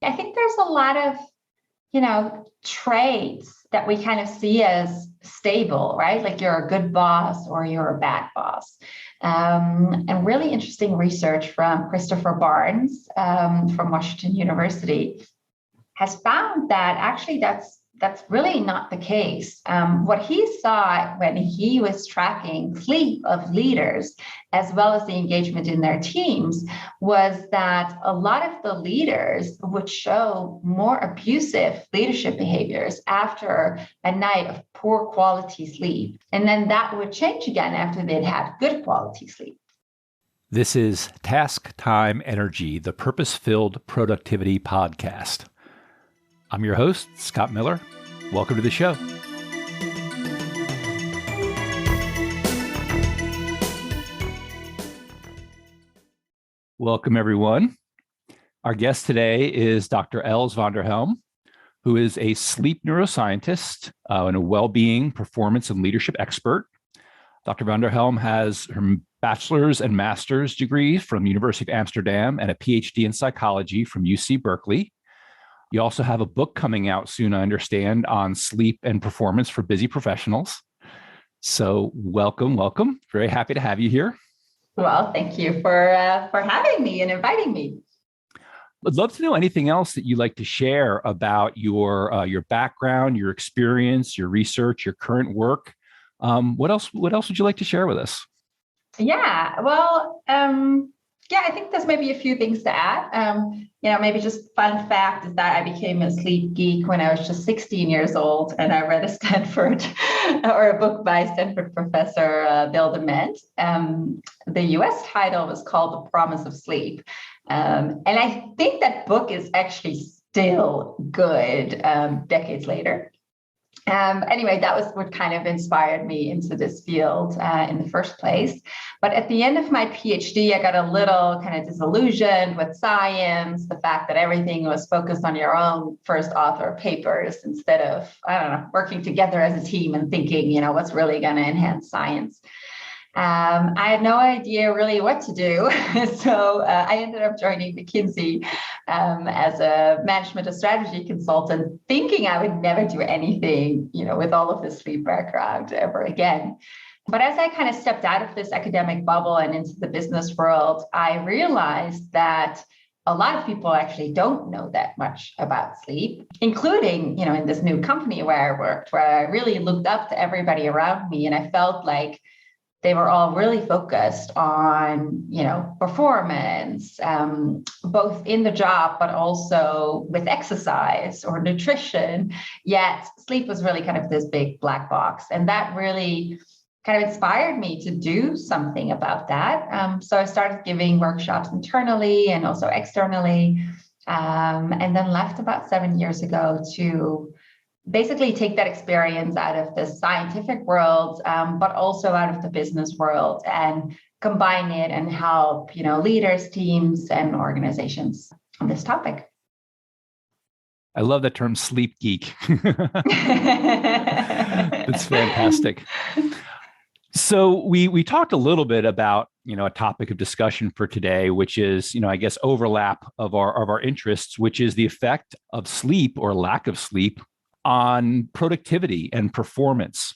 I think there's a lot of, traits that we kind of see as stable, right? Like you're a good boss or you're a bad boss. And really interesting research from Christopher Barnes from Washington University has found that actually that's really not the case. What he saw when he was tracking sleep of leaders, as well as the engagement in their teams, was that a lot of the leaders would show more abusive leadership behaviors after a night of poor quality sleep. And then that would change again after they'd had good quality sleep. This is Task Time Energy, the purpose-filled productivity podcast. I'm your host, Scott Miller. Welcome to the show. Welcome, everyone. Our guest today is Dr. Els van der Helm, who is a sleep neuroscientist and a well-being, performance, and leadership expert. Dr. van der Helm has her bachelor's and master's degrees from the University of Amsterdam and a PhD in psychology from UC Berkeley. You also have a book coming out soon, I understand, on sleep and performance for busy professionals. So welcome. Very happy to have you here. Well, thank you for having me and inviting me. I'd love to know anything else that you'd like to share about your background, your experience, your research, your current work. What else would you like to share with us? Yeah, well, I think there's maybe a few things to add. Maybe just fun fact is that I became a sleep geek when I was just 16 years old, and I read a book by Stanford professor Bill Dement. The US title was called The Promise of Sleep. And I think that book is actually still good decades later. Anyway, that was what kind of inspired me into this field in the first place. But at the end of my PhD, I got a little kind of disillusioned with science, the fact that everything was focused on your own first author papers instead of, working together as a team and thinking, what's really going to enhance science. I had no idea really what to do. So I ended up joining McKinsey as a management and strategy consultant, thinking I would never do anything, with all of this sleep background ever again. But as I kind of stepped out of this academic bubble and into the business world, I realized that a lot of people actually don't know that much about sleep, including, in this new company where I worked, where I really looked up to everybody around me. And I felt like they were all really focused on, performance, both in the job, but also with exercise or nutrition. Yet sleep was really kind of this big black box. And that really kind of inspired me to do something about that. So I started giving workshops internally and also externally, and then left about 7 years ago to basically take that experience out of the scientific world, but also out of the business world and combine it and help, leaders, teams, and organizations on this topic. I love the term sleep geek. That's fantastic. So we talked a little bit about, a topic of discussion for today, which is, I guess, overlap of our interests, which is the effect of sleep or lack of sleep on productivity and performance.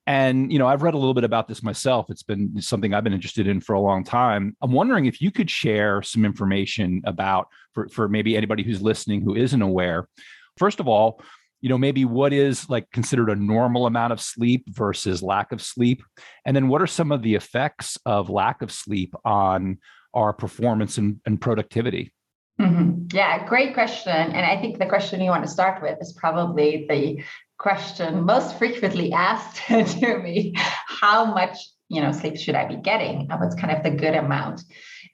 And, I've read a little bit about this myself. It's been something I've been interested in for a long time. I'm wondering if you could share some information about, for maybe anybody who's listening who isn't aware, first of all, maybe what is like considered a normal amount of sleep versus lack of sleep? And then what are some of the effects of lack of sleep on our performance and productivity? Mm-hmm. Yeah, great question. And I think the question you want to start with is probably the question most frequently asked to me. How much, sleep should I be getting? What's kind of the good amount?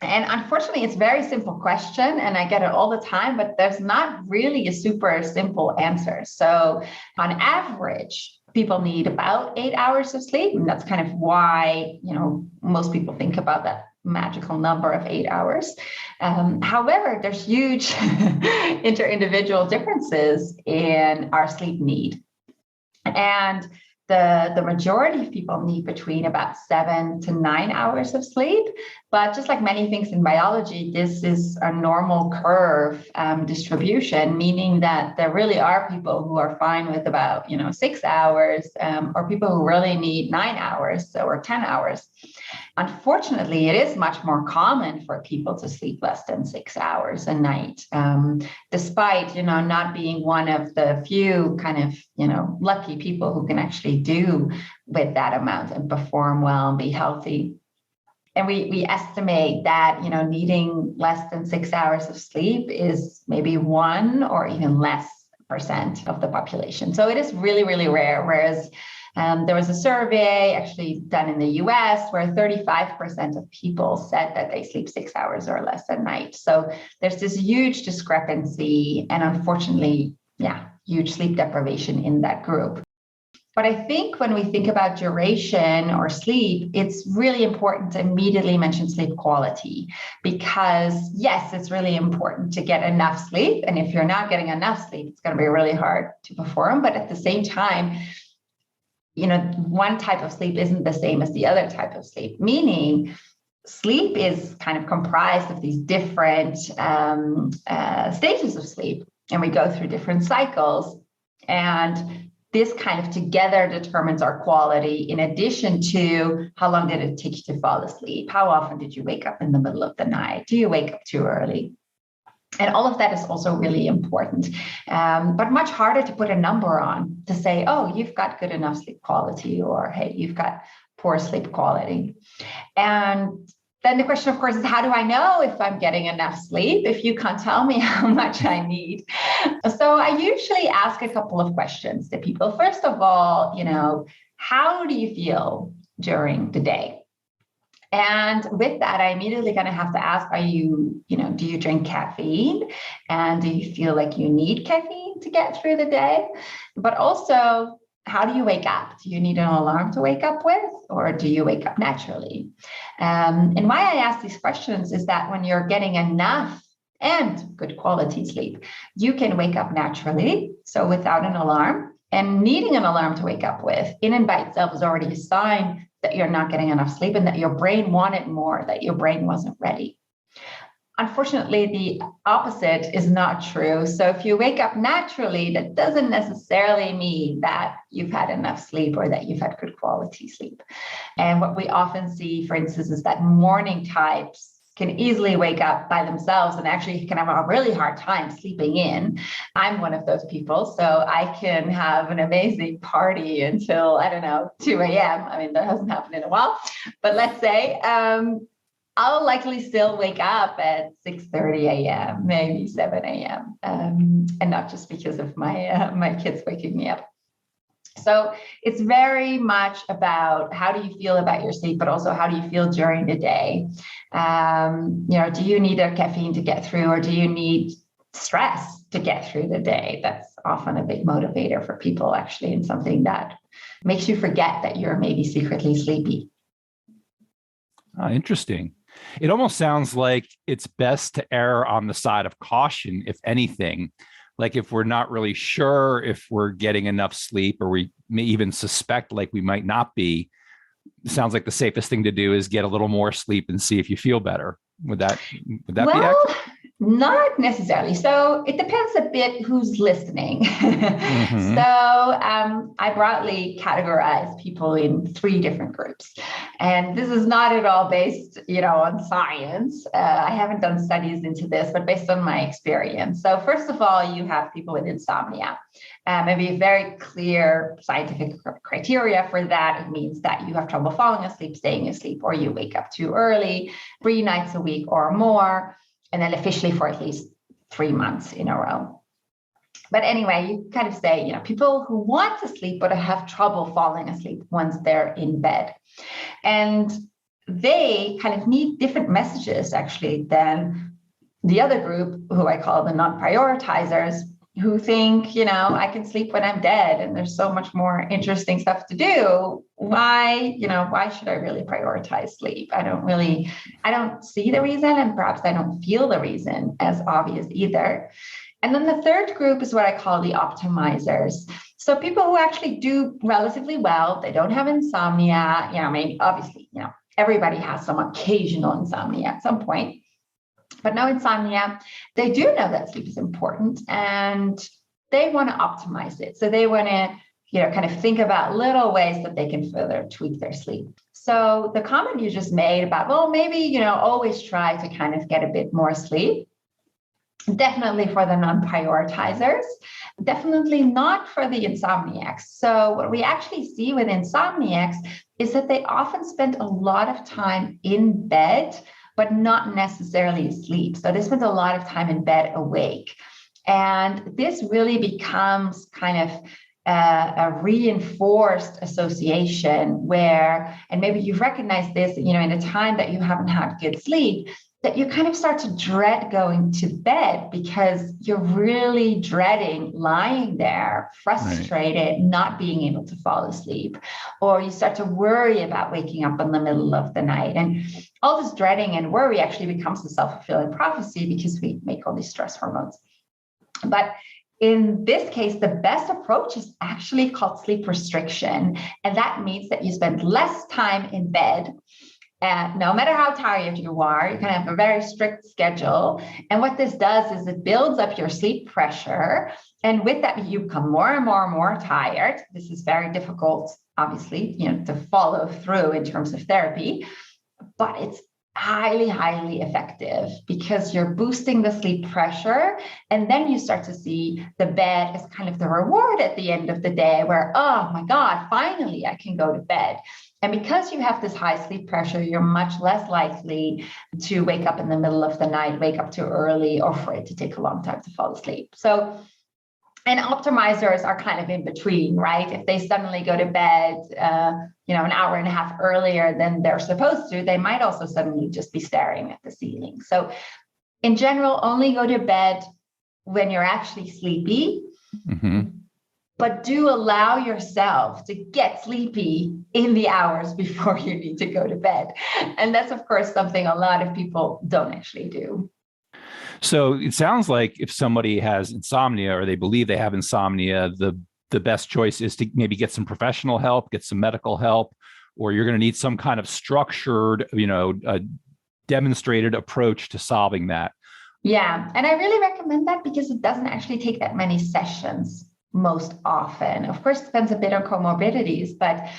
And unfortunately, it's a very simple question, and I get it all the time, but there's not really a super simple answer. So on average, people need about 8 hours of sleep. And that's kind of why, most people think about that magical number of 8 hours. However, there's huge inter-individual differences in our sleep need. And the majority of people need between about 7 to 9 hours of sleep. But just like many things in biology, this is a normal curve distribution, meaning that there really are people who are fine with about 6 hours, or people who really need 9 hours or 10 hours. Unfortunately, it is much more common for people to sleep less than 6 hours a night, despite, not being one of the few kind of, lucky people who can actually do with that amount and perform well and be healthy. And we estimate that, needing less than 6 hours of sleep is maybe 1 or even less % of the population. So it is really, really rare. Whereas there was a survey actually done in the US where 35% of people said that they sleep 6 hours or less a night. So there's this huge discrepancy and unfortunately, huge sleep deprivation in that group. But I think when we think about duration or sleep, it's really important to immediately mention sleep quality because, yes, it's really important to get enough sleep. And if you're not getting enough sleep, it's going to be really hard to perform. But at the same time, one type of sleep isn't the same as the other type of sleep, meaning sleep is kind of comprised of these different stages of sleep. And we go through different cycles. And this kind of together determines our quality in addition to how long did it take you to fall asleep? How often did you wake up in the middle of the night? Do you wake up too early? And all of that is also really important, but much harder to put a number on to say, oh, you've got good enough sleep quality, or hey, you've got poor sleep quality. And then the question, of course, is how do I know if I'm getting enough sleep if you can't tell me how much I need? So I usually ask a couple of questions to people. First of all, how do you feel during the day? And with that, I immediately kind of have to ask, do you drink caffeine? And do you feel like you need caffeine to get through the day? But also, how do you wake up? Do you need an alarm to wake up with, or do you wake up naturally? And why I ask these questions is that when you're getting enough and good quality sleep, you can wake up naturally, so without an alarm. And needing an alarm to wake up with, in and by itself, is already a sign that you're not getting enough sleep and that your brain wanted more, that your brain wasn't ready. Unfortunately, the opposite is not true. So if you wake up naturally, that doesn't necessarily mean that you've had enough sleep or that you've had good quality sleep. And what we often see, for instance, is that morning types can easily wake up by themselves and actually can have a really hard time sleeping in. I'm one of those people, so I can have an amazing party until, 2 a.m. I mean, that hasn't happened in a while, but let's say I'll likely still wake up at 6:30 a.m., maybe 7 a.m., and not just because of my kids waking me up. So it's very much about how do you feel about your sleep, but also how do you feel during the day? Do you need a caffeine to get through, or do you need stress to get through the day? That's often a big motivator for people, actually, and something that makes you forget that you're maybe secretly sleepy. Interesting. It almost sounds like it's best to err on the side of caution, if anything. Like if we're not really sure if we're getting enough sleep, or we may even suspect like we might not be, it sounds like the safest thing to do is get a little more sleep and see if you feel better. Would that be accurate? Not necessarily. So it depends a bit who's listening. Mm-hmm. So I broadly categorize people in 3 different groups. And this is not at all based, on science. I haven't done studies into this, but based on my experience. So first of all, you have people with insomnia. Maybe a very clear scientific criteria for that. It means that you have trouble falling asleep, staying asleep, or you wake up too early, 3 nights a week or more, and then officially for at least 3 months in a row. But anyway, you kind of say, people who want to sleep but have trouble falling asleep once they're in bed. And they kind of need different messages, actually, than the other group, who I call the non-prioritizers, who think, I can sleep when I'm dead and there's so much more interesting stuff to do. Why should I really prioritize sleep? I don't see the reason, and perhaps I don't feel the reason as obvious either. And then the third group is what I call the optimizers. So people who actually do relatively well, they don't have insomnia, maybe obviously, everybody has some occasional insomnia at some point, but no insomnia. They do know that sleep is important and they want to optimize it. So they want to, kind of think about little ways that they can further tweak their sleep. So the comment you just made about, well, maybe, always try to kind of get a bit more sleep. Definitely for the non-prioritizers, definitely not for the insomniacs. So what we actually see with insomniacs is that they often spend a lot of time in bed, but not necessarily asleep. So they spend a lot of time in bed awake. And this really becomes kind of a reinforced association where, and maybe you've recognized this, in a time that you haven't had good sleep, that you kind of start to dread going to bed because you're really dreading lying there, frustrated, right, not being able to fall asleep, or you start to worry about waking up in the middle of the night. And all this dreading and worry actually becomes a self-fulfilling prophecy because we make all these stress hormones. But in this case, the best approach is actually called sleep restriction. And that means that you spend less time in bed. No matter how tired you are, you can have a very strict schedule. And what this does is it builds up your sleep pressure. And with that, you become more and more and more tired. This is very difficult, obviously, to follow through in terms of therapy, but it's highly, highly effective because you're boosting the sleep pressure. And then you start to see the bed as kind of the reward at the end of the day where, oh my God, finally I can go to bed. And because you have this high sleep pressure, you're much less likely to wake up in the middle of the night, wake up too early, or for it to take a long time to fall asleep. So, and optimizers are kind of in between, right? If they suddenly go to bed, an hour and a half earlier than they're supposed to, they might also suddenly just be staring at the ceiling. So in general, only go to bed when you're actually sleepy. Mm-hmm. But do allow yourself to get sleepy in the hours before you need to go to bed. And that's, of course, something a lot of people don't actually do. So it sounds like if somebody has insomnia or they believe they have insomnia, the best choice is to maybe get some professional help, get some medical help, or you're going to need some kind of structured, demonstrated approach to solving that. Yeah. And I really recommend that because it doesn't actually take that many sessions most often. Of course, it depends a bit on comorbidities, but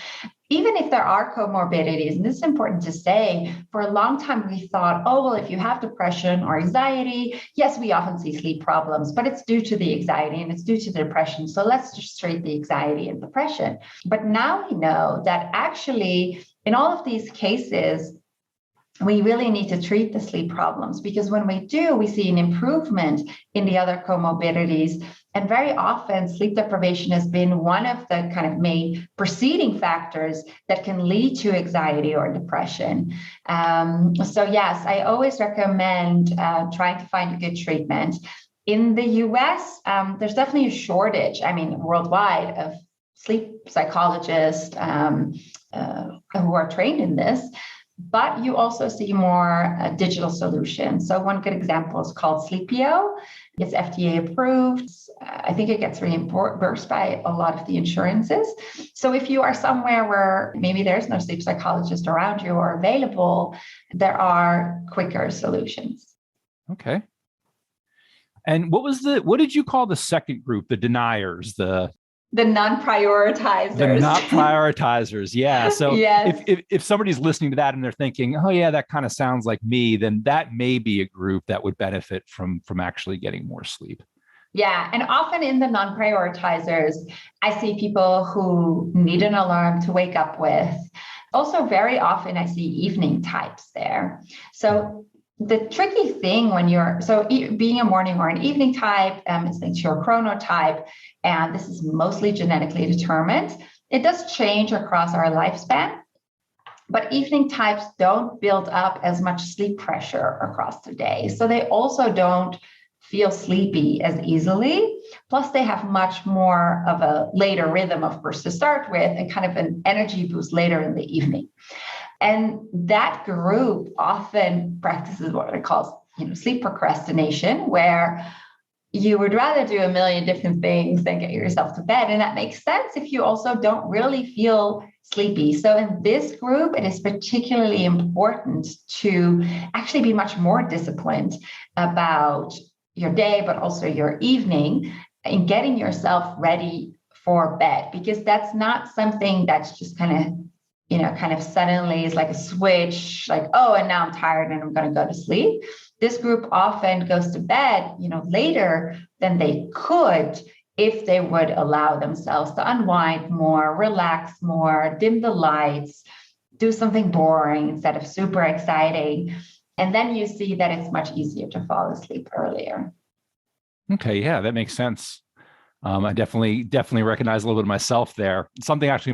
even if there are comorbidities, and this is important to say, for a long time we thought, oh, well, if you have depression or anxiety, yes, we often see sleep problems, but it's due to the anxiety and it's due to the depression. So let's just treat the anxiety and depression. But now we know that actually in all of these cases, we really need to treat the sleep problems because when we do, we see an improvement in the other comorbidities. And very often sleep deprivation has been one of the kind of main preceding factors that can lead to anxiety or depression. So yes, I always recommend trying to find a good treatment. In the US, there's definitely a shortage, worldwide, of sleep psychologists who are trained in this. But you also see more digital solutions. So one good example is called Sleepio. It's FDA approved. I think it gets reimbursed by a lot of the insurances. So if you are somewhere where maybe there's no sleep psychologist around you or available, there are quicker solutions. Okay. And what did you call the second group, the deniers, the non-prioritizers. The not prioritizers. Yeah. So yes. if somebody's listening to that and they're thinking, oh yeah, that kind of sounds like me, then that may be a group that would benefit from actually getting more sleep. Yeah. And often in the non-prioritizers, I see people who need an alarm to wake up with. Also, very often I see evening types there. So the tricky thing when being a morning or an evening type is linked to your chronotype, and this is mostly genetically determined. It does change across our lifespan, but evening types don't build up as much sleep pressure across the day. So they also don't feel sleepy as easily. Plus, they have much more of a later rhythm, of course, to start with, and kind of an energy boost later in the evening. And that group often practices what it calls, sleep procrastination, where you would rather do a million different things than get yourself to bed. And that makes sense if you also don't really feel sleepy. So in this group, it is particularly important to actually be much more disciplined about your day, but also your evening, in getting yourself ready for bed, because that's not something that's just kind of suddenly is like a switch, like, oh, and now I'm tired and I'm going to go to sleep. This group often goes to bed, later than they could if they would allow themselves to unwind more, relax more, dim the lights, do something boring instead of super exciting. And then you see that it's much easier to fall asleep earlier. Okay, yeah, that makes sense. I definitely recognize a little bit of myself there. Something actually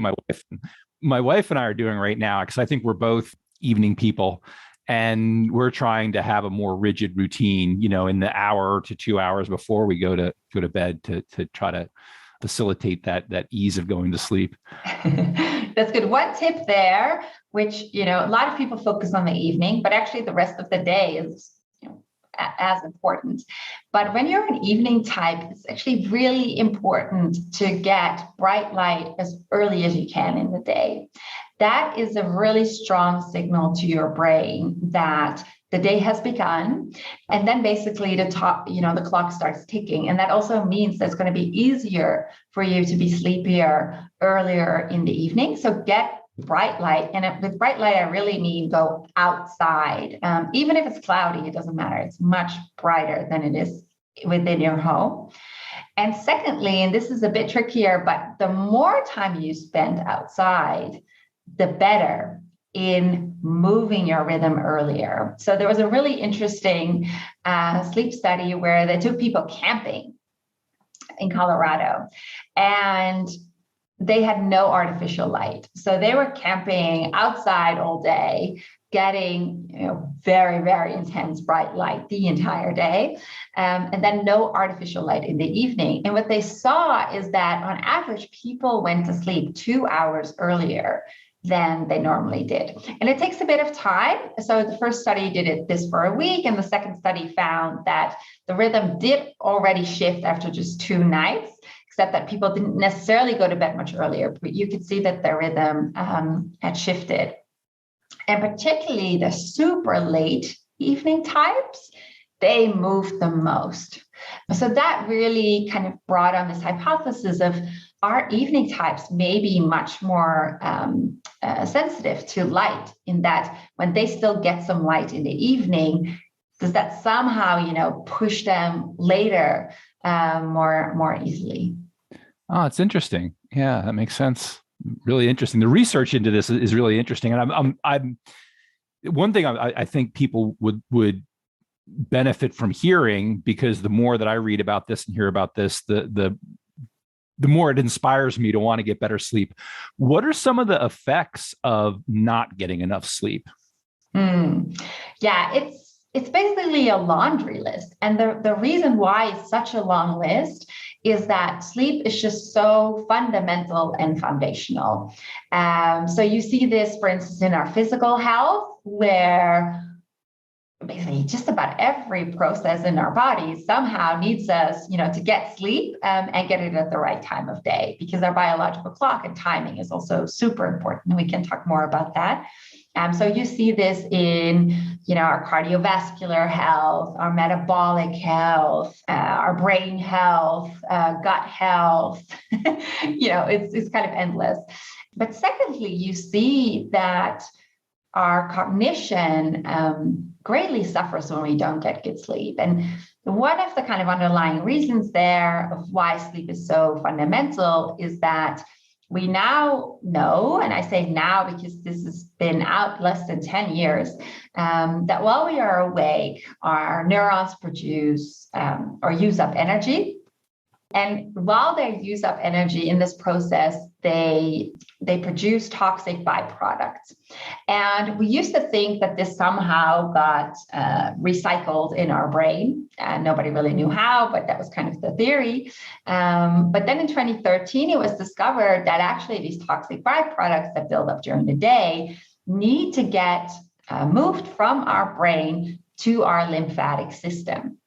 my wife and I are doing right now, because I think we're both evening people, and we're trying to have a more rigid routine, in the hour to 2 hours before we go to bed to try to facilitate that ease of going to sleep. That's good. One tip there, which, a lot of people focus on the evening, but actually the rest of the day is as important. But when you're an evening type, it's actually really important to get bright light as early as you can in the day. That is a really strong signal to your brain that the day has begun. And then basically the clock starts ticking. And that also means that it's going to be easier for you to be sleepier earlier in the evening. So get bright light. And with bright light, I really mean go outside. Even if it's cloudy, it doesn't matter. It's much brighter than it is within your home. And secondly, and this is a bit trickier, but the more time you spend outside, the better in moving your rhythm earlier. So there was a really interesting sleep study where they took people camping in Colorado, and they had no artificial light. So they were camping outside all day, getting very, very intense bright light the entire day, and then no artificial light in the evening. And what they saw is that on average, people went to sleep 2 hours earlier than they normally did. And it takes a bit of time. So the first study did this for a week, and the second study found that the rhythm did already shift after just 2 nights, except that people didn't necessarily go to bed much earlier, but you could see that their rhythm had shifted. And particularly the super late evening types, they moved the most. So that really kind of brought on this hypothesis of our evening types may be much more sensitive to light, in that when they still get some light in the evening, does that somehow, push them later more easily? Oh, it's interesting. Yeah, that makes sense. Really interesting. The research into this is really interesting. And I'm one thing I think people would benefit from hearing, because the more that I read about this and hear about this, the more it inspires me to want to get better sleep. What are some of the effects of not getting enough sleep? Yeah, it's basically a laundry list. And the reason why it's such a long list is that sleep is just so fundamental and foundational. So you see this, for instance, in our physical health, where basically just about every process in our body somehow needs us, to get sleep and get it at the right time of day, because our biological clock and timing is also super important. And we can talk more about that. So you see this in, our cardiovascular health, our metabolic health, our brain health, gut health. It's kind of endless. But secondly, you see that our cognition greatly suffers when we don't get good sleep. And one of the kind of underlying reasons there of why sleep is so fundamental is that we now know, and I say now because this has been out less than 10 years, that while we are awake, our neurons produce or use up energy. And while they use up energy in this process, they produce toxic byproducts. And we used to think that this somehow got recycled in our brain. Nobody really knew how, but that was kind of the theory. But then in 2013, it was discovered that actually these toxic byproducts that build up during the day need to get moved from our brain to our lymphatic system.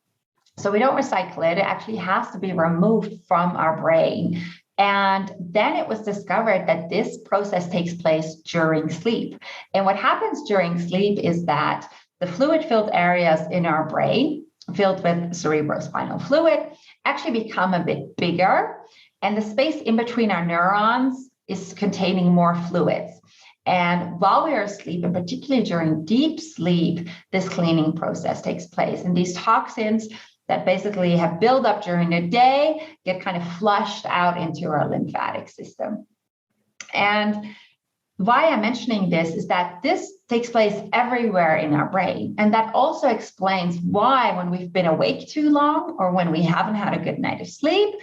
So we don't recycle it. It actually has to be removed from our brain. And then it was discovered that this process takes place during sleep. And what happens during sleep is that the fluid-filled areas in our brain, filled with cerebrospinal fluid, actually become a bit bigger. And the space in between our neurons is containing more fluids. And while we are asleep, and particularly during deep sleep, this cleaning process takes place. And these toxins that basically have built up during the day get kind of flushed out into our lymphatic system. And why I'm mentioning this is that this takes place everywhere in our brain. And that also explains why when we've been awake too long or when we haven't had a good night of sleep,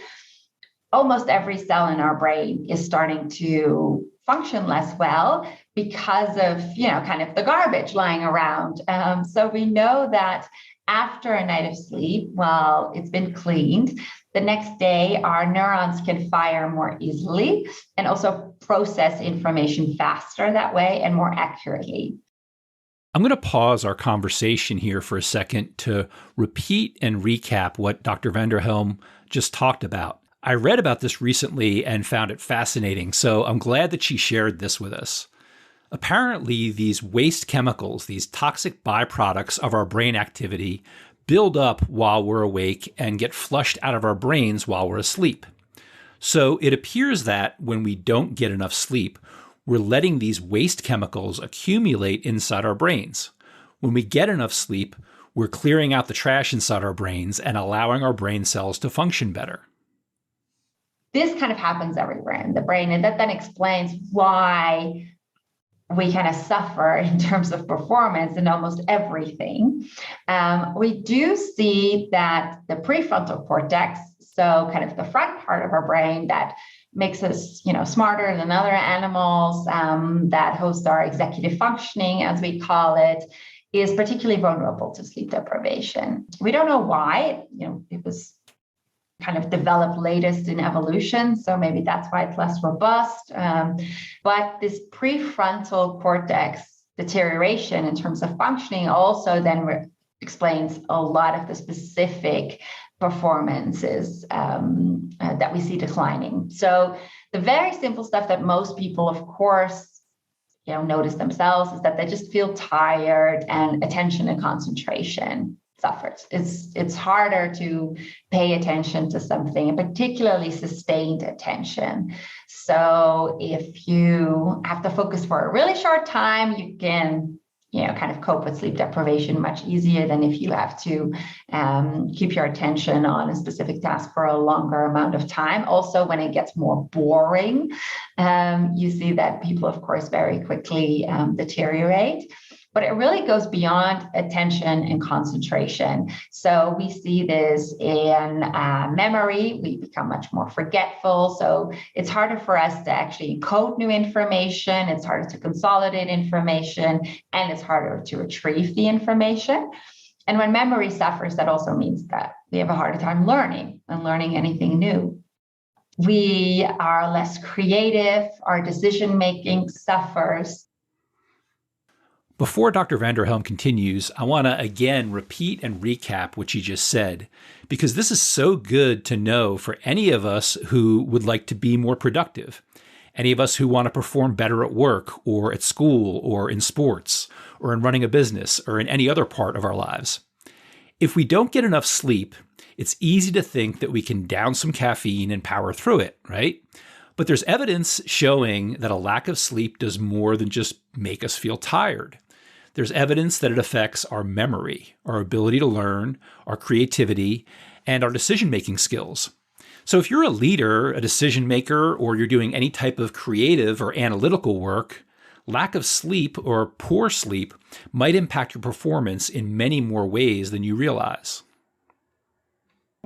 almost every cell in our brain is starting to function less well because of, kind of the garbage lying around. So we know that after a night of sleep, while it's been cleaned, the next day our neurons can fire more easily and also process information faster that way and more accurately. I'm going to pause our conversation here for a second to repeat and recap what Dr. van der Helm just talked about. I read about this recently and found it fascinating, so I'm glad that she shared this with us. Apparently, these waste chemicals, these toxic byproducts of our brain activity, build up while we're awake and get flushed out of our brains while we're asleep. So it appears that when we don't get enough sleep, we're letting these waste chemicals accumulate inside our brains. When we get enough sleep, we're clearing out the trash inside our brains and allowing our brain cells to function better. This kind of happens everywhere in the brain, and that then explains why we kind of suffer in terms of performance in almost everything. We do see that the prefrontal cortex, so kind of the front part of our brain that makes us, smarter than other animals, that hosts our executive functioning, as we call it, is particularly vulnerable to sleep deprivation. We don't know why. It was kind of developed latest in evolution, so maybe that's why it's less robust. But this prefrontal cortex deterioration in terms of functioning also then explains a lot of the specific performances that we see declining. So the very simple stuff that most people, of course, notice themselves is that they just feel tired and attention and concentration suffers. It's harder to pay attention to something, and particularly sustained attention. So if you have to focus for a really short time, you can, kind of cope with sleep deprivation much easier than if you have to keep your attention on a specific task for a longer amount of time. Also, when it gets more boring, you see that people, of course, very quickly deteriorate. But it really goes beyond attention and concentration. So we see this in memory. We become much more forgetful. So it's harder for us to actually encode new information. It's harder to consolidate information, and it's harder to retrieve the information. And when memory suffers, that also means that we have a harder time learning anything new. We are less creative. Our decision-making suffers. Before Dr. van der Helm continues, I want to again repeat and recap what she just said, because this is so good to know for any of us who would like to be more productive, any of us who want to perform better at work or at school or in sports or in running a business or in any other part of our lives. If we don't get enough sleep, it's easy to think that we can down some caffeine and power through it, right? But there's evidence showing that a lack of sleep does more than just make us feel tired. There's evidence that it affects our memory, our ability to learn, our creativity, and our decision-making skills. So if you're a leader, a decision maker, or you're doing any type of creative or analytical work, lack of sleep or poor sleep might impact your performance in many more ways than you realize.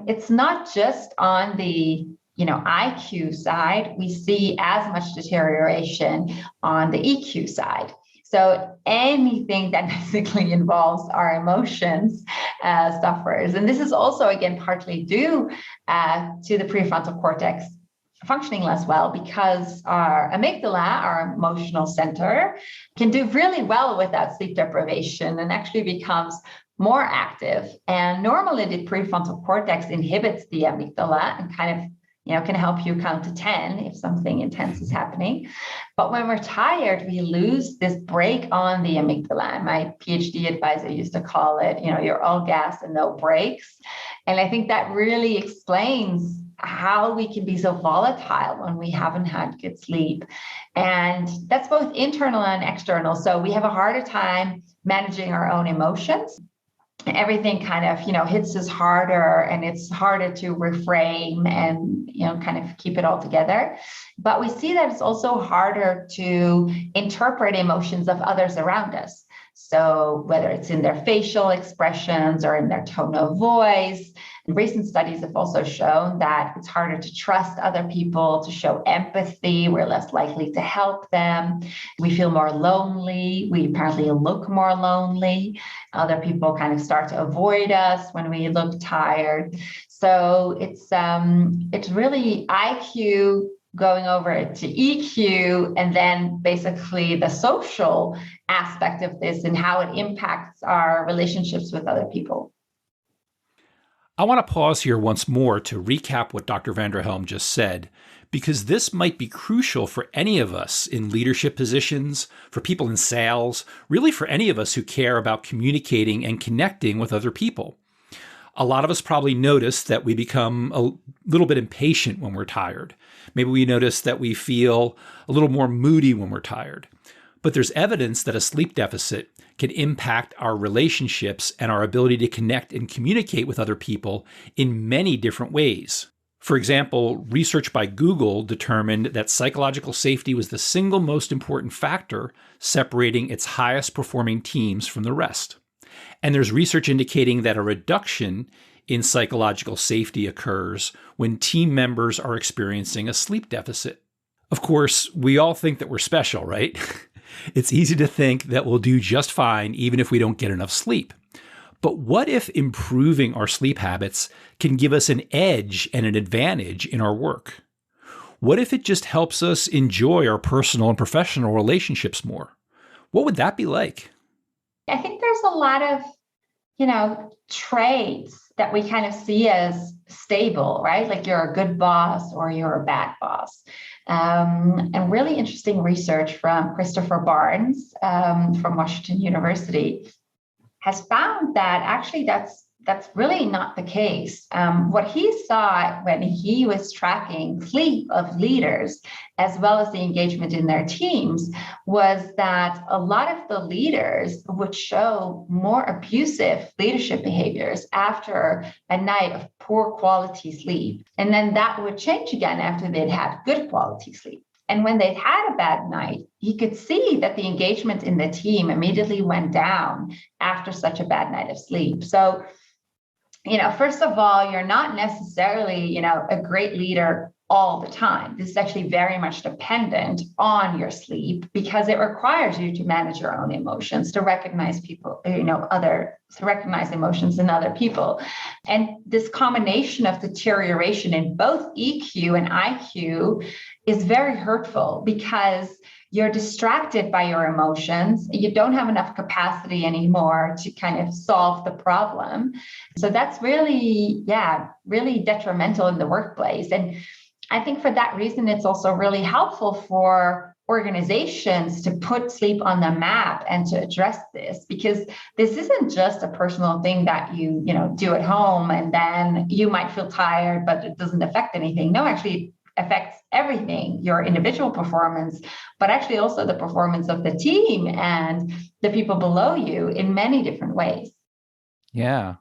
It's not just on the IQ side. We see as much deterioration on the EQ side. So anything that basically involves our emotions suffers. And this is also, again, partly due to the prefrontal cortex functioning less well, because our amygdala, our emotional center, can do really well without sleep deprivation and actually becomes more active. And normally the prefrontal cortex inhibits the amygdala and kind of, can help you count to 10 if something intense is happening. But when we're tired, we lose this brake on the amygdala. My PhD advisor used to call it, you're all gas and no brakes. And I think that really explains how we can be so volatile when we haven't had good sleep. And that's both internal and external. So we have a harder time managing our own emotions. Everything kind of, hits us harder, and it's harder to reframe and, kind of keep it all together. But we see that it's also harder to interpret emotions of others around us. So whether it's in their facial expressions or in their tone of voice. Recent studies have also shown that it's harder to trust other people, to show empathy. We're less likely to help them. We feel more lonely. We apparently look more lonely. Other people kind of start to avoid us when we look tired. So it's really IQ going over to EQ, and then basically the social aspect of this and how it impacts our relationships with other people. I want to pause here once more to recap what Dr. van der Helm just said, because this might be crucial for any of us in leadership positions, for people in sales, really for any of us who care about communicating and connecting with other people. A lot of us probably notice that we become a little bit impatient when we're tired. Maybe we notice that we feel a little more moody when we're tired. But there's evidence that a sleep deficit can impact our relationships and our ability to connect and communicate with other people in many different ways. For example, research by Google determined that psychological safety was the single most important factor separating its highest performing teams from the rest. And there's research indicating that a reduction in psychological safety occurs when team members are experiencing a sleep deficit. Of course, we all think that we're special, right? It's easy to think that we'll do just fine even if we don't get enough sleep. But what if improving our sleep habits can give us an edge and an advantage in our work? What if it just helps us enjoy our personal and professional relationships more? What would that be like? I think there's a lot of, traits that we kind of see as stable, right? Like you're a good boss or you're a bad boss. And really interesting research from Christopher Barnes from Washington University has found that actually that's really not the case. What he saw when he was tracking sleep of leaders, as well as the engagement in their teams, was that a lot of the leaders would show more abusive leadership behaviors after a night of poor quality sleep. And then that would change again after they'd had good quality sleep. And when they'd had a bad night, he could see that the engagement in the team immediately went down after such a bad night of sleep. So, first of all, you're not necessarily, a great leader all the time. This is actually very much dependent on your sleep because it requires you to manage your own emotions, to recognize people, to recognize emotions in other people. And this combination of deterioration in both EQ and IQ is very hurtful because you're distracted by your emotions. You don't have enough capacity anymore to kind of solve the problem. So that's really detrimental in the workplace. And I think for that reason, it's also really helpful for organizations to put sleep on the map and to address this, because this isn't just a personal thing that you do at home and then you might feel tired, but it doesn't affect anything. No, actually, affects everything, your individual performance, but actually also the performance of the team and the people below you in many different ways. Yeah.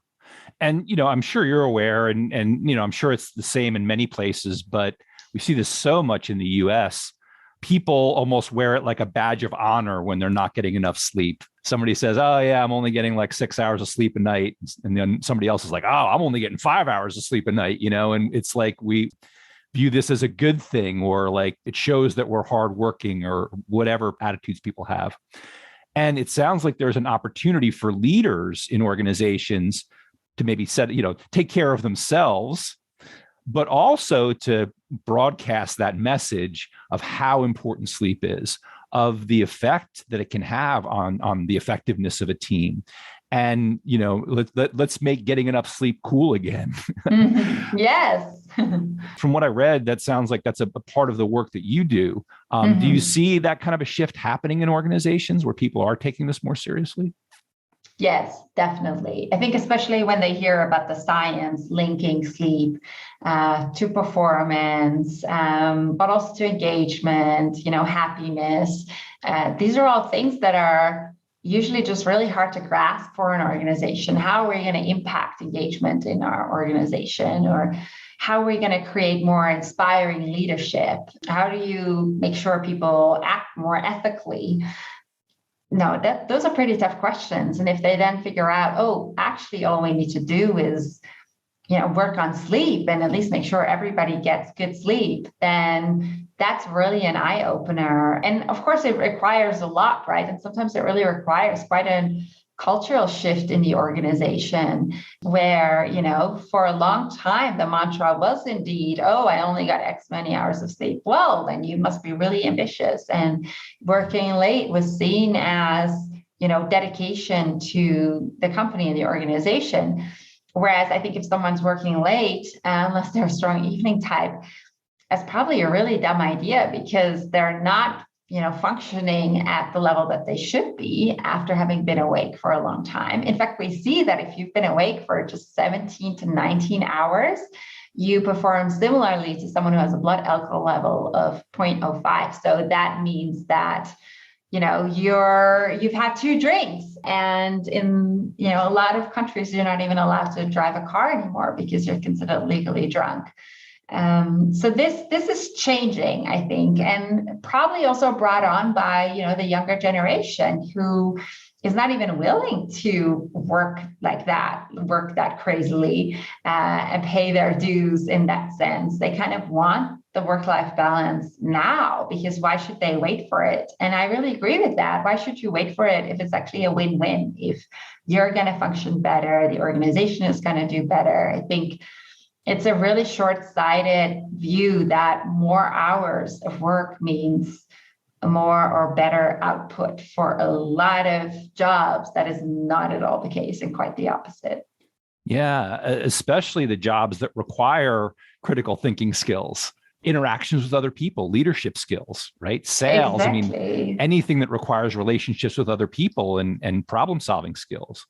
And, I'm sure you're aware and, I'm sure it's the same in many places, but we see this so much in the US. People almost wear it like a badge of honor when they're not getting enough sleep. Somebody says, oh yeah, I'm only getting like 6 hours of sleep a night. And then somebody else is like, oh, I'm only getting 5 hours of sleep a night, and it's like we view this as a good thing, or like it shows that we're hardworking, or whatever attitudes people have. And it sounds like there's an opportunity for leaders in organizations to maybe take care of themselves, but also to broadcast that message of how important sleep is, of the effect that it can have on the effectiveness of a team. and let's make getting enough sleep cool again. Yes. From what I read, that sounds like that's a part of the work that you do. Do you see that kind of a shift happening in organizations where people are taking this more seriously? Yes, definitely. I think especially when they hear about the science linking sleep to performance, but also to engagement, happiness. These are all things that are usually just really hard to grasp for an organization. How are we going to impact engagement in our organization? Or how are we going to create more inspiring leadership? How do you make sure people act more ethically? No, those are pretty tough questions. And if they then figure out, oh, actually, all we need to do is, work on sleep and at least make sure everybody gets good sleep, then that's really an eye opener. And of course, it requires a lot, right? And sometimes it really requires quite a cultural shift in the organization where, for a long time, the mantra was indeed, oh, I only got X many hours of sleep. Well, then you must be really ambitious. And working late was seen as, dedication to the company and the organization. Whereas I think if someone's working late, unless they're a strong evening type, that's probably a really dumb idea because they're not functioning at the level that they should be after having been awake for a long time. In fact, we see that if you've been awake for just 17 to 19 hours, you perform similarly to someone who has a blood alcohol level of 0.05. So that means that you've had 2 drinks, and in a lot of countries you're not even allowed to drive a car anymore because you're considered legally drunk. So this is changing, I think, and probably also brought on by the younger generation who is not even willing to work that crazily and pay their dues in that sense. They kind of want the work-life balance now, because why should they wait for it? And I really agree with that. Why should you wait for it if it's actually a win-win? If you're going to function better, the organization is going to do better. I think it's a really short-sighted view that more hours of work means more or better output for a lot of jobs. That is not at all the case, and quite the opposite. Yeah, especially the jobs that require critical thinking skills, interactions with other people, leadership skills, right? Sales. Exactly. I mean, anything that requires relationships with other people and problem-solving skills.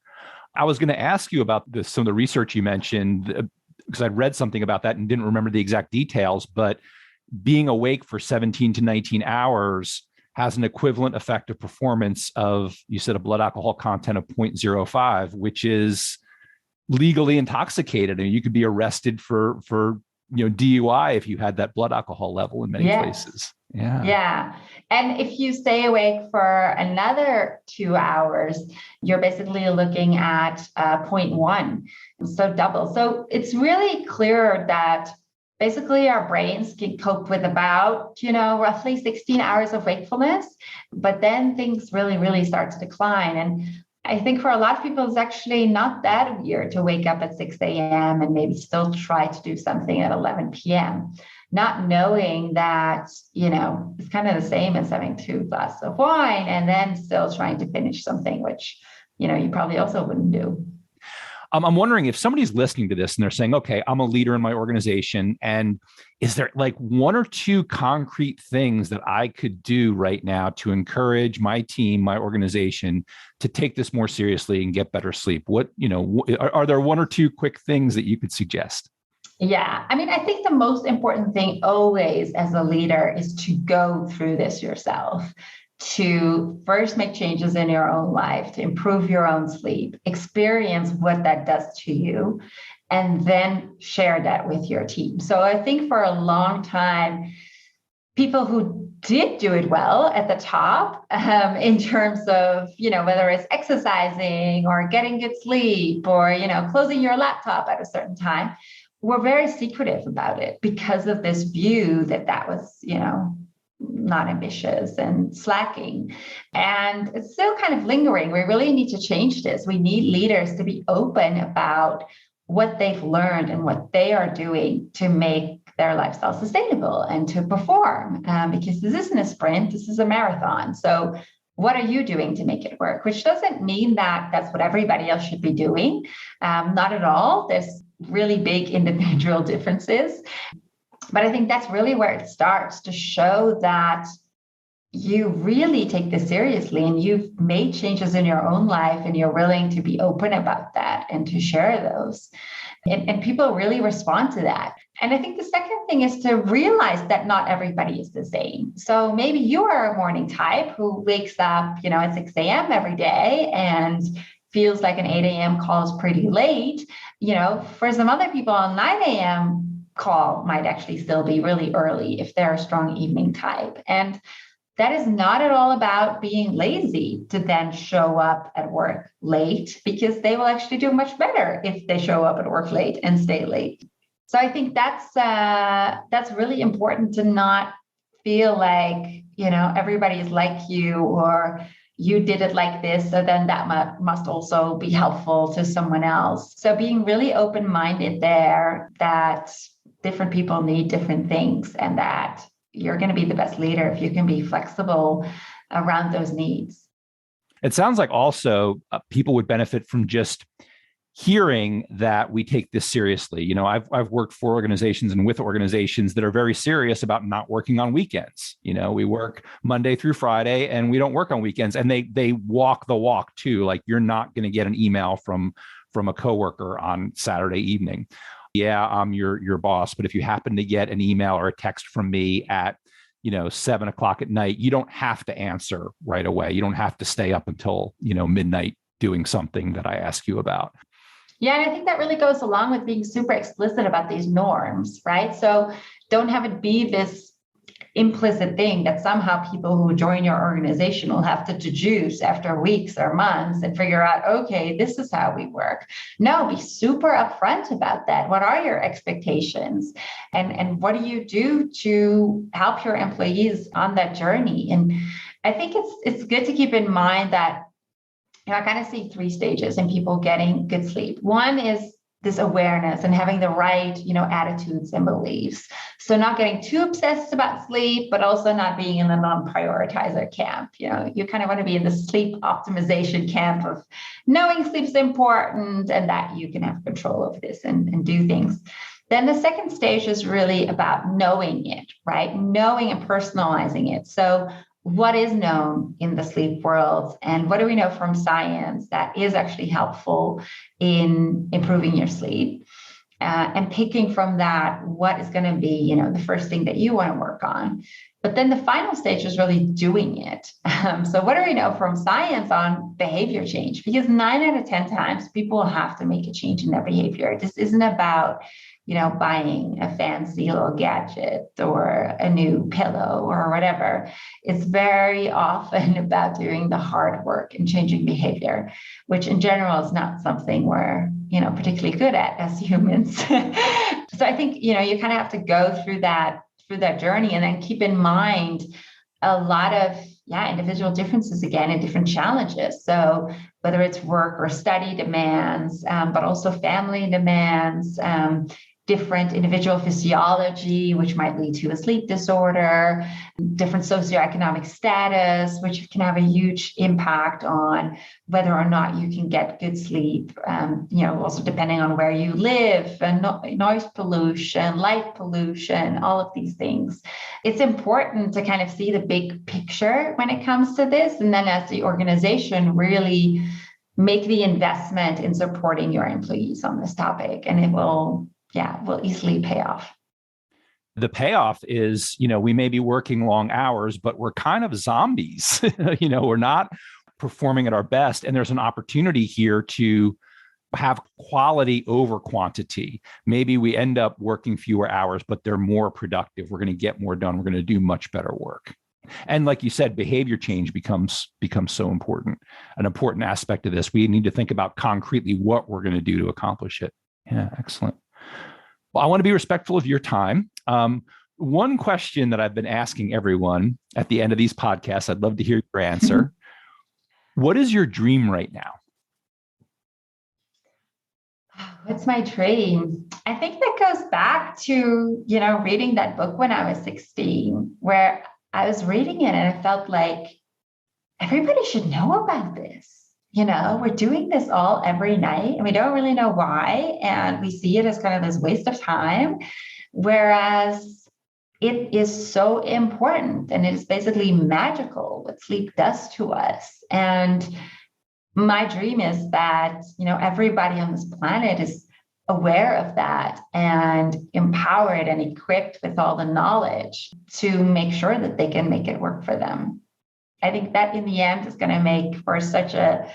I was going to ask you about some of the research you mentioned, because I'd read something about that and didn't remember the exact details, but being awake for 17 to 19 hours has an equivalent effect of performance of, you said, a blood alcohol content of 0.05, which is legally intoxicated. I mean, you could be arrested for DUI if you had that blood alcohol level in many places. Yeah. And if you stay awake for another 2 hours, you're basically looking at 0.1, so double. So it's really clear that basically our brains can cope with about, roughly 16 hours of wakefulness, but then things really, really start to decline. And I think for a lot of people, it's actually not that weird to wake up at 6 a.m. and maybe still try to do something at 11 p.m., not knowing that, it's kind of the same as having 2 glasses of wine and then still trying to finish something, which, you probably also wouldn't do. I'm wondering if somebody's listening to this and they're saying, okay, I'm a leader in my organization, and is there like 1 or 2 concrete things that I could do right now to encourage my team, my organization to take this more seriously and get better sleep? What, are there 1 or 2 quick things that you could suggest? Yeah. I mean, I think the most important thing always as a leader is to go through this yourself, to first make changes in your own life, to improve your own sleep, experience what that does to you, and then share that with your team. So I think for a long time, people who did do it well at the top in terms of, whether it's exercising or getting good sleep or, closing your laptop at a certain time, were very secretive about it because of this view that was, not ambitious and slacking. And it's still kind of lingering. We really need to change this. We need leaders to be open about what they've learned and what they are doing to make their lifestyle sustainable and to perform, because this isn't a sprint, this is a marathon. So what are you doing to make it work? Which doesn't mean that that's what everybody else should be doing. Not at all. There's really big individual differences. But I think that's really where it starts, to show that you really take this seriously and you've made changes in your own life and you're willing to be open about that and to share those. And people really respond to that. And I think the second thing is to realize that not everybody is the same. So maybe you are a morning type who wakes up, at 6 a.m. every day and feels like an 8 a.m. call is pretty late. For some other people, a 9 a.m. call might actually still be really early if they're a strong evening type. And that is not at all about being lazy to then show up at work late, because they will actually do much better if they show up at work late and stay late. So I think that's really important, to not feel like, everybody is like you, or you did it like this, so then that must also be helpful to someone else. So being really open-minded there, that different people need different things, and that you're going to be the best leader if you can be flexible around those needs. It sounds like also people would benefit from just hearing that we take this seriously. I've worked for organizations and with organizations that are very serious about not working on weekends. We work Monday through Friday and we don't work on weekends, and they walk the walk too. Like, you're not going to get an email from a coworker on Saturday evening. Yeah, I'm your boss, but if you happen to get an email or a text from me at 7 o'clock at night, you don't have to answer right away. You don't have to stay up until midnight doing something that I ask you about. Yeah, and I think that really goes along with being super explicit about these norms, right? So don't have it be this implicit thing that somehow people who join your organization will have to deduce after weeks or months and figure out, okay, this is how we work. No, be super upfront about that. What are your expectations? And what do you do to help your employees on that journey? And I think it's good to keep in mind that, I kind of see 3 stages in people getting good sleep. One is this awareness and having the right, attitudes and beliefs. So not getting too obsessed about sleep, but also not being in the non-prioritizer camp. You kind of want to be in the sleep optimization camp of knowing sleep's important and that you can have control of this and do things. Then the second stage is really about knowing it, right? Knowing and personalizing it. So what is known in the sleep world, and what do we know from science that is actually helpful in improving your sleep, and picking from that what is going to be, the first thing that you want to work on. But then the final stage is really doing it. So what do we know from science on behavior change? Because 9 out of 10 times people will have to make a change in their behavior. This isn't about buying a fancy little gadget or a new pillow or whatever. It's very often about doing the hard work and changing behavior, which in general is not something we're, particularly good at as humans. So I think, you kind of have to go through that journey, and then keep in mind a lot of individual differences again, and different challenges. So whether it's work or study demands, but also family demands, different individual physiology, which might lead to a sleep disorder, different socioeconomic status, which can have a huge impact on whether or not you can get good sleep, also depending on where you live, and noise pollution, light pollution, all of these things. It's important to kind of see the big picture when it comes to this. And then as the organization, really make the investment in supporting your employees on this topic, and it will easily pay off. The payoff is, we may be working long hours, but we're kind of zombies. We're not performing at our best. And there's an opportunity here to have quality over quantity. Maybe we end up working fewer hours, but they're more productive. We're going to get more done. We're going to do much better work. And like you said, behavior change becomes so important, an important aspect of this. We need to think about concretely what we're going to do to accomplish it. Yeah, excellent. Well, I want to be respectful of your time. One question that I've been asking everyone at the end of these podcasts, I'd love to hear your answer. What is your dream right now? What's my dream? I think that goes back to, reading that book when I was 16, where I was reading it and I felt like everybody should know about this. We're doing this all every night and we don't really know why. And we see it as kind of this waste of time. Whereas it is so important and it is basically magical what sleep does to us. And my dream is that, everybody on this planet is aware of that and empowered and equipped with all the knowledge to make sure that they can make it work for them. I think that in the end is going to make for such a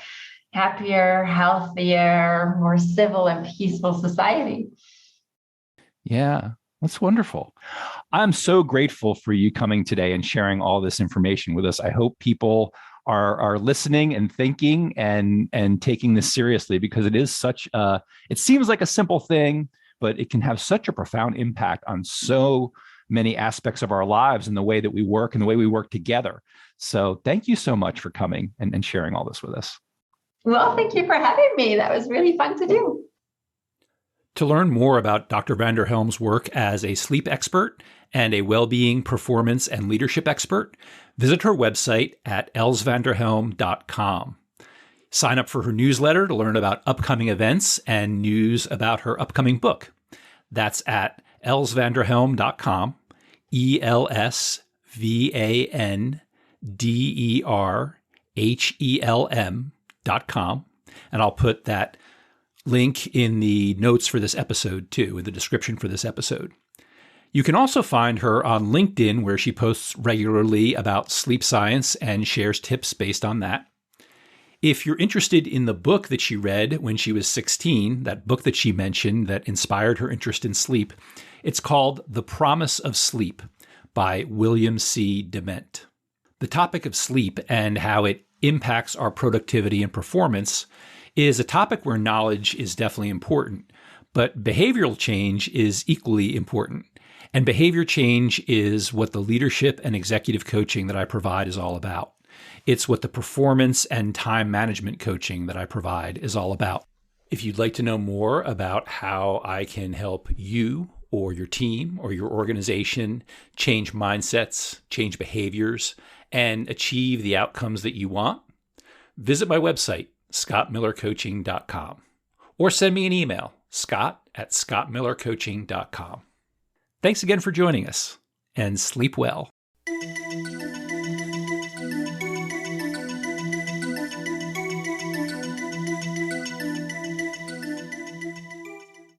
happier, healthier, more civil and peaceful society. Yeah, that's wonderful. I'm so grateful for you coming today and sharing all this information with us. I hope people are listening and thinking and taking this seriously, because it is it seems like a simple thing, but it can have such a profound impact on so many aspects of our lives and the way that we work and the way we work together. So thank you so much for coming and sharing all this with us. Well, thank you for having me. That was really fun to do. To learn more about Dr. van der Helm's work as a sleep expert and a well-being, performance, and leadership expert, visit her website at elsvanderhelm.com. Sign up for her newsletter to learn about upcoming events and news about her upcoming book. That's at elsvanderhelm.com, elsvanderhelm.com. And I'll put that link in the notes for this episode too, in the description for this episode. You can also find her on LinkedIn, where she posts regularly about sleep science and shares tips based on that. If you're interested in the book that she read when she was 16, that book that she mentioned that inspired her interest in sleep, it's called The Promise of Sleep by William C. Dement. The topic of sleep and how it impacts our productivity and performance is a topic where knowledge is definitely important, but behavioral change is equally important. And behavior change is what the leadership and executive coaching that I provide is all about. It's what the performance and time management coaching that I provide is all about. If you'd like to know more about how I can help you or your team or your organization change mindsets, change behaviors, and achieve the outcomes that you want, visit my website, scottmillercoaching.com, or send me an email, scott@scottmillercoaching.com. Thanks again for joining us, and sleep well.